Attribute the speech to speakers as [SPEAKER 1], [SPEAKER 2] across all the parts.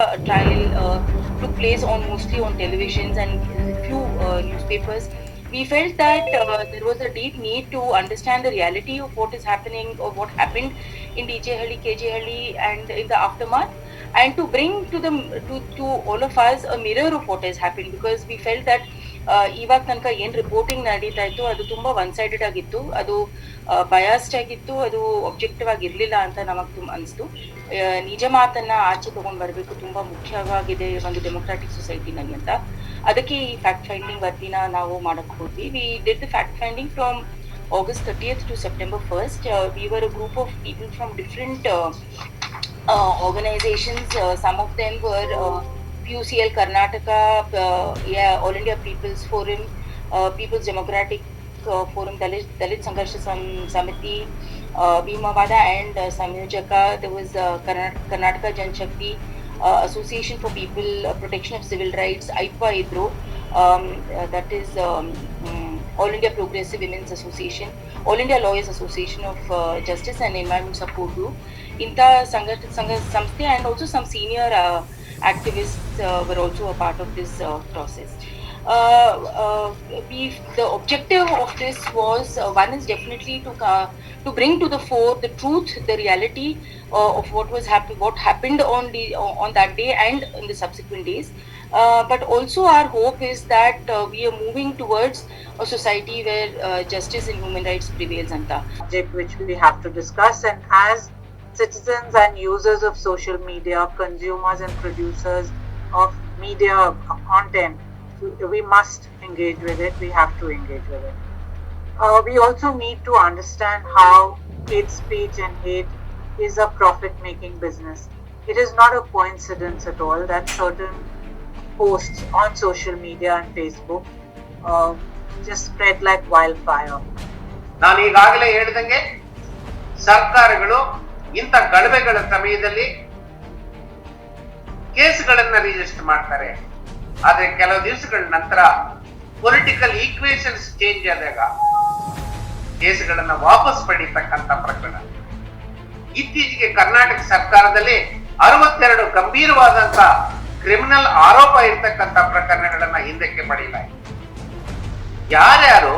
[SPEAKER 1] trial took place on mostly on televisions and few newspapers. We felt that there was a deep need to understand the reality of what is happening or what happened in DJ Halli, KJ Halli, and in the aftermath, and to bring to all of us a mirror of what has happened, because we felt that ಇವಾಗ ತನಕ ಏನ್ reporting ನಡೀತಾ ಇತ್ತು ಅದು ತುಂಬಾ one sided ಆಗಿತ್ತು, ಅದು biased ಆಗಿತ್ತು, ಅದು ಒಬ್ಜೆಕ್ಟಿವ್ ಆಗಿರ್ಲಿಲ್ಲ ಅಂತ ನಮಗ್ ಅನಿಸ್ತು. ನಿಜ ಮಾತನ್ನ ಆಚೆ ತಗೊಂಡ್ ಬರ್ಬೇಕು, ತುಂಬಾ ಮುಖ್ಯವಾಗಿದೆ ಒಂದು ಡೆಮೊಕ್ರಾಟಿಕ್ ಸೊಸೈಟಿನಲ್ಲಿ ಅಂತ. ಅದಕ್ಕೆ ಈ ಫ್ಯಾಕ್ಟ್ ಫೈಂಡಿಂಗ್ ವರದಿನ ನಾವು ಮಾಡಕ್ ಹೋದ್ವಿ. We did the fact finding from August 30th to September 1st. We were a group of people from different organizations. Some of them were PUCL Karnataka, All India People's Forum, People's Democratic Forum, Dalit Sangarsha Samiti, Bhimavada, and Samyojaka. There was Karnataka Janshakti, Association for People, Protection of Civil Rights, AIPA IDRO, that is All India Progressive Women's Association, All India Lawyers Association of Justice and Environment Support Group, Inta Samsthe, and also some senior activists were also a part of this process. The objective of this was one is definitely to bring to the fore the truth, the reality of what happened on that day and in the subsequent days. But also our hope is that we are moving towards a society where justice and human rights prevails. Anta
[SPEAKER 2] subject which we have to discuss, and as citizens and users of social media, consumers and producers of media content, we must engage with it. We have to engage with it. We also need to understand how hate speech and hate is a profit-making business. It is not a coincidence at all that certain posts on social media and Facebook just spread like wildfire.
[SPEAKER 3] ನಾನು ಈಗಾಗಲೇ ಹೇಳಿದಂಗೆ ಸರ್ಕಾರಗಳು ಇಂಥ ಗಲಭೆಗಳ ಸಮಯದಲ್ಲಿ ಕೇಸ್ಗಳನ್ನ register ಮಾಡ್ತಾರೆ. ಆದ್ರೆ ಕೆಲವು ದಿವಸಗಳ ನಂತರ ಪೊಲಿಟಿಕಲ್ ಈಕ್ವೇಷನ್ಸ್ ಚೇಂಜ್ ಆದಾಗ ಕೇಸ್ಗಳನ್ನ ವಾಪಸ್ ಪಡೀತಕ್ಕಂಥ ಪ್ರಕರಣ. ಇತ್ತೀಚೆಗೆ ಕರ್ನಾಟಕ ಸರ್ಕಾರದಲ್ಲಿ 62 ಗಂಭೀರವಾದಂತ ಕ್ರಿಮಿನಲ್ ಆರೋಪ ಇರ್ತಕ್ಕಂಥ ಪ್ರಕರಣಗಳನ್ನ ಹಿಂದಕ್ಕೆ ಪಡೆಯಲಾಯಿತು. ಯಾರ್ಯಾರು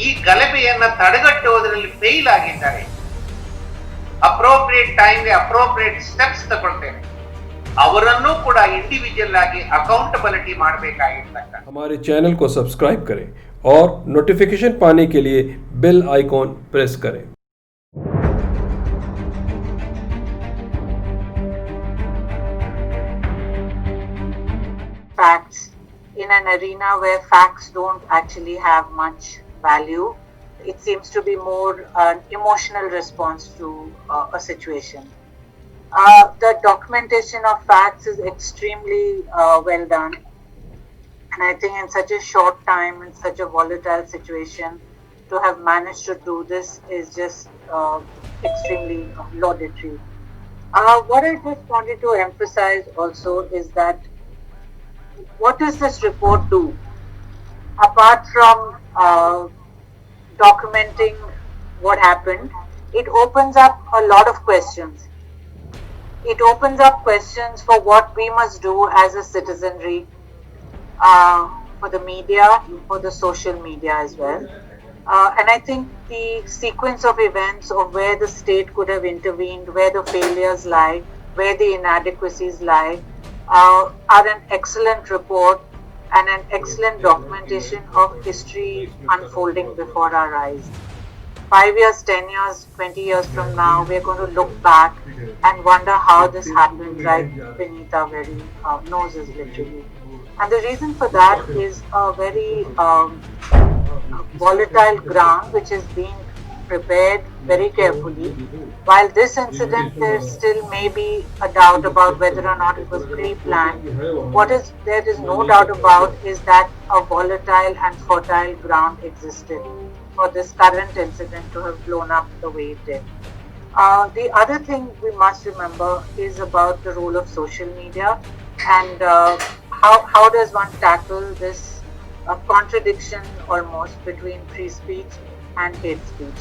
[SPEAKER 3] ಈ ಗಲಭೆಯನ್ನ ತಡೆಗಟ್ಟುವುದರಲ್ಲಿ ಫೇಲ್ ಆಗಿದ್ದಾರೆ, ಅಪ್ರೋಪ್ರಿಯೇಟ್ ಟೈಮ್ಗೆ ಅಪ್ರೋಪ್ರಿಯೇಟ್ ಸ್ಟೆಪ್ಸ್ ತಗೊಳ್ತೇವೆ, ಅವರನ್ನು ಕೂಡ इंडिविजुअल आगे अकाउंटेबिलिटी ಮಾಡಬೇಕಾಗಿರ್ತಕ್ಕ.
[SPEAKER 4] हमारे चैनल को सब्सक्राइब करें और नोटिफिकेशन पाने के लिए बेल आइकॉन प्रेस करें.
[SPEAKER 2] Facts in an arena where facts don't actually have much value. It seems to be more an emotional response to a situation. The documentation of facts is extremely well done, and I think in such a short time, in such a volatile situation, to have managed to do this is just extremely laudatory. What I just wanted to emphasize also is that what does this report do? Apart from documenting what happened, it opens up a lot of questions. It opens up questions for what we must do as a citizenry, for the media, for the social media as well. And I think the sequence of events of where the state could have intervened, where the failures lie, where the inadequacies lie, are an excellent report and an excellent documentation of history unfolding before our eyes. 5 years, 10 years, 20 years from now, we're going to look back and wonder how this happened right beneath our very noses, literally. And the reason for that is a very volatile ground which is being prepared very carefully. While this incident, there still may be a doubt about whether or not it was pre-planned. What is there is no doubt about is that a volatile and fertile ground existed for this current incident to have blown up the way it did. The other thing we must remember is about the role of social media and how does one tackle this contradiction almost between free speech and hate speech.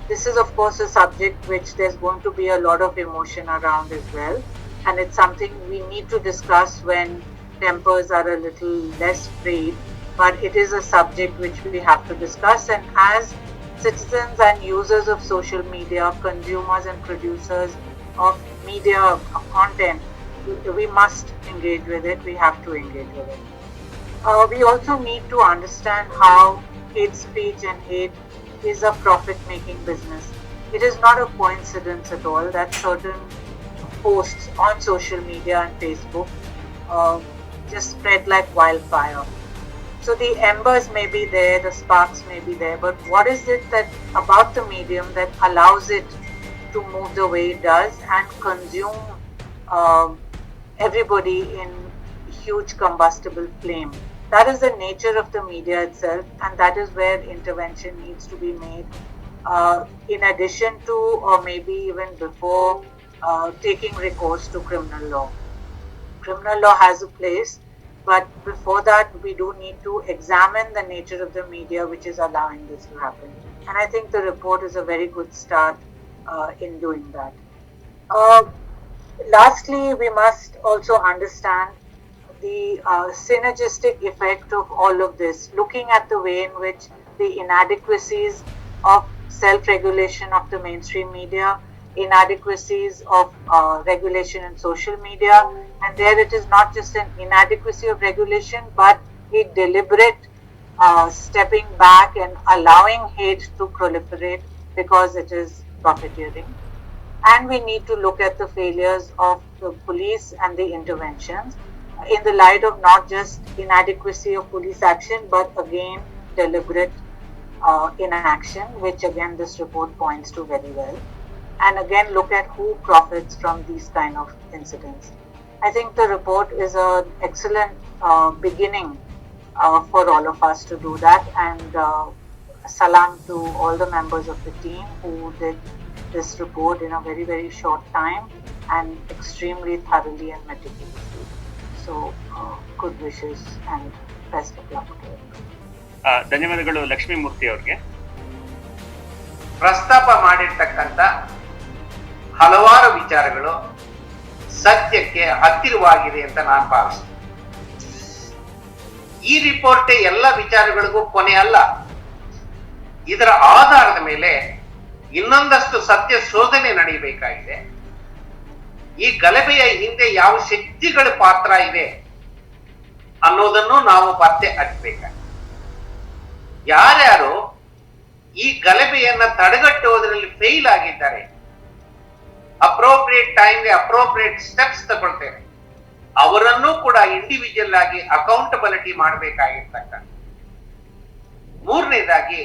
[SPEAKER 2] This is of course a subject which there's going to be a lot of emotion around as well. and it's something we need to discuss when tempers are a little less frayed. But it is a subject which we have to discuss, and as citizens and users of social media, consumers and producers of media content, we must engage with it. We have to engage with it. We also need to understand how hate speech and hate is a profit-making business. It is not a coincidence at all that certain posts on social media and Facebook just spread like wildfire. So the embers may be there, the sparks may be there, but what is it that about the medium that allows it to move the way it does and consume everybody in huge combustible flame? That is the nature of the media itself, and that is where intervention needs to be made, in addition to, or maybe even before, taking recourse to criminal law. Criminal law has a place, but before that, we do need to examine the nature of the media which is allowing this to happen. And I think the report is a very good start in doing that. Lastly, we must also understand the synergistic effect of all of this, looking at the way in which the inadequacies of self-regulation of the mainstream media, inadequacies of regulation in social media, and there it is not just an inadequacy of regulation, but a deliberate stepping back and allowing hate to proliferate because it is profiteering. And we need to look at the failures of the police and the interventions in the light of not just inadequacy of police action, but again deliberate inaction, which again this report points to very well. And again look at who profits from these kind of incidents. I think the report is an excellent beginning for all of us to do that, and salam to all the members of the team who did this report in a very, very short time and extremely thoroughly and meticulously. So, good wishes and best of luck to everyone.
[SPEAKER 5] ಧನ್ಯವಾದಗಳು ಲಕ್ಷ್ಮೀ ಮೂರ್ತಿ ಅವ್ರಿಗೆ.
[SPEAKER 3] ಪ್ರಸ್ತಾಪ ಮಾಡಿರ್ತಕ್ಕಂಥ ಹಲವಾರು ವಿಚಾರಗಳು ಸತ್ಯಕ್ಕೆ ಹತ್ತಿರವಾಗಿದೆ ಅಂತ ನಾನು ಭಾವಿಸ್ತೀನಿ. ಈ ರಿಪೋರ್ಟ್ ಎಲ್ಲ ವಿಚಾರಗಳಿಗೂ ಕೊನೆ ಅಲ್ಲ. ಇದರ ಆಧಾರದ ಮೇಲೆ ಇನ್ನೊಂದಷ್ಟು ಸತ್ಯ ಶೋಧನೆ ನಡೆಯಬೇಕಾಗಿದೆ. ಈ ಗಲಭೆಯ ಹಿಂದೆ ಯಾವ ಶಕ್ತಿಗಳ ಪಾತ್ರ ಇದೆ ಅನ್ನೋದನ್ನು ನಾವು ಪತ್ತೆ ಹಚ್ಚಬೇಕಾಗಿದೆ. ಯಾರ್ಯಾರು ಈ ಗಲಭೆಯನ್ನ ತಡೆಗಟ್ಟುವುದರಲ್ಲಿ ಫೇಲ್ ಆಗಿದ್ದಾರೆ, ಅಪ್ರೋಪ್ರಿಯೇಟ್ ಟೈಮ್ಗೆ ಅಪ್ರೋಪ್ರಿಯೇಟ್ ಸ್ಟೆಪ್ಸ್ ತಗೊಳ್ತೇವೆ, ಅವರನ್ನು ಕೂಡ ಇಂಡಿವಿಜುವಲ್ ಆಗಿ ಅಕೌಂಟಬಿಲಿಟಿ ಮಾಡಬೇಕಾಗಿರ್ತಕ್ಕಂಥ. ಮೂರನೇದಾಗಿ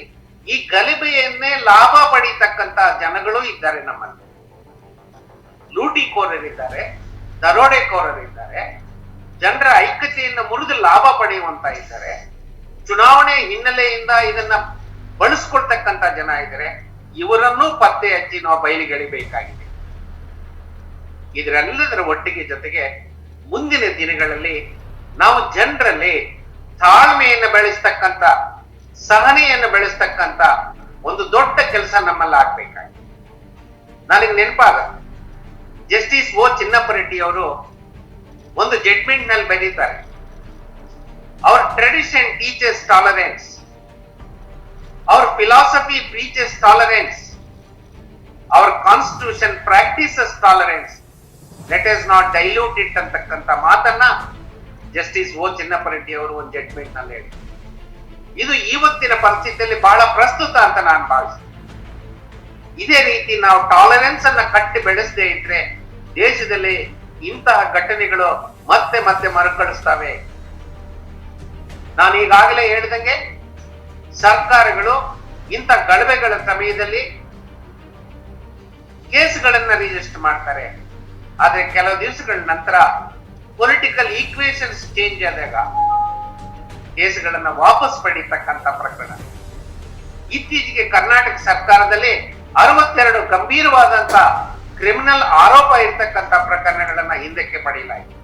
[SPEAKER 3] ಈ ಗಲಭೆಯನ್ನೇ ಲಾಭ ಪಡೀತಕ್ಕಂತ ಜನಗಳು ಇದ್ದಾರೆ ನಮ್ಮಲ್ಲಿ. ಲೂಟಿಕೋರರಿದ್ದಾರೆ, ದರೋಡೆಕೋರರಿದ್ದಾರೆ, ಜನರ ಐಕ್ಯತೆಯನ್ನು ಮುರಿದು ಲಾಭ ಪಡೆಯುವಂತ ಇದ್ದಾರೆ, ಚುನಾವಣೆ ಹಿನ್ನೆಲೆಯಿಂದ ಇದನ್ನ ಬಳಸ್ಕೊಳ್ತಕ್ಕಂತ ಜನ ಇದ್ದಾರೆ. ಇವರನ್ನೂ ಪತ್ತೆ ಹಚ್ಚಿ ನಾವು ಬಯಲಿಗೆಳಿಬೇಕಾಗಿದೆ. ಇದರೆಲ್ಲದರ ಒಟ್ಟಿಗೆ ಜೊತೆಗೆ ಮುಂದಿನ ದಿನಗಳಲ್ಲಿ ನಾವು ಜನರಲ್ಲಿ ತಾಳ್ಮೆಯನ್ನು ಬೆಳೆಸ್ತಕ್ಕಂಥ, ಸಹನೆಯನ್ನು ಬೆಳೆಸ್ತಕ್ಕಂಥ ಒಂದು ದೊಡ್ಡ ಕೆಲಸ ನಮ್ಮಲ್ಲಿ ಆಗ್ಬೇಕಾಗಿದೆ. ನನಗೆ ನೆನಪಾಗ ಜಸ್ಟಿಸ್ ಓ ಚಿನ್ನಪ್ಪ ರೆಡ್ಡಿ ಅವರು ಒಂದು ಜಡ್ಮೆಂಟ್ ನಲ್ಲಿ ಬರೀತಾರೆ, our tradition teaches tolerance, our philosophy preaches tolerance, our constitution practices tolerance, let us not dilute it ಅಂತಕ್ಕಂಥ ಮಾತನ್ನ ಜಸ್ಟಿಸ್ ಓ ಚಿನ್ನಪ್ಪ ರೆಡ್ಡಿ ಅವರು ಒಂದು ಜಡ್ಮೆಂಟ್ ನಲ್ಲಿ ಹೇಳಿ. ಇದು ಇವತ್ತಿನ ಪರಿಸ್ಥಿತಿಯಲ್ಲಿ ಬಹಳ ಪ್ರಸ್ತುತ ಅಂತ ನಾನು ಭಾವಿಸ್ತೀನಿ. ಇದೇ ರೀತಿ ನಾವು ಟಾಲರೆನ್ಸ್ ಅನ್ನ ಕಟ್ಟಿ ಬೆಳೆಸದೇ ಇದ್ರೆ ದೇಶದಲ್ಲಿ ಇಂತಹ ಘಟನೆಗಳು ಮತ್ತೆ ಮತ್ತೆ ಮರುಕಳಿಸ್ತವೆ. ನಾನು ಈಗಾಗಲೇ ಹೇಳಿದಂಗೆ ಸರ್ಕಾರಗಳು ಇಂಥ ಗಲಭೆಗಳ ಸಮಯದಲ್ಲಿ ಕೇಸ್ಗಳನ್ನ ರಿಜಿಸ್ಟರ್ ಮಾಡ್ತಾರೆ. ಆದ್ರೆ ಕೆಲವು ದಿವಸಗಳ ನಂತರ ಪೊಲಿಟಿಕಲ್ ಈಕ್ವೇಷನ್ಸ್ ಚೇಂಜ್ ಆದಾಗ ಕೇಸ್ಗಳನ್ನ ವಾಪಸ್ ಪಡೀತಕ್ಕಂತ ಪ್ರಕರಣ. ಇತ್ತೀಚೆಗೆ ಕರ್ನಾಟಕ ಸರ್ಕಾರದಲ್ಲಿ 62 ಗಂಭೀರವಾದಂತ ಕ್ರಿಮಿನಲ್ ಆರೋಪ ಇರ್ತಕ್ಕಂಥ ಪ್ರಕರಣಗಳನ್ನ ಹಿಂದಕ್ಕೆ ಪಡೆಯಲಾಯಿತು.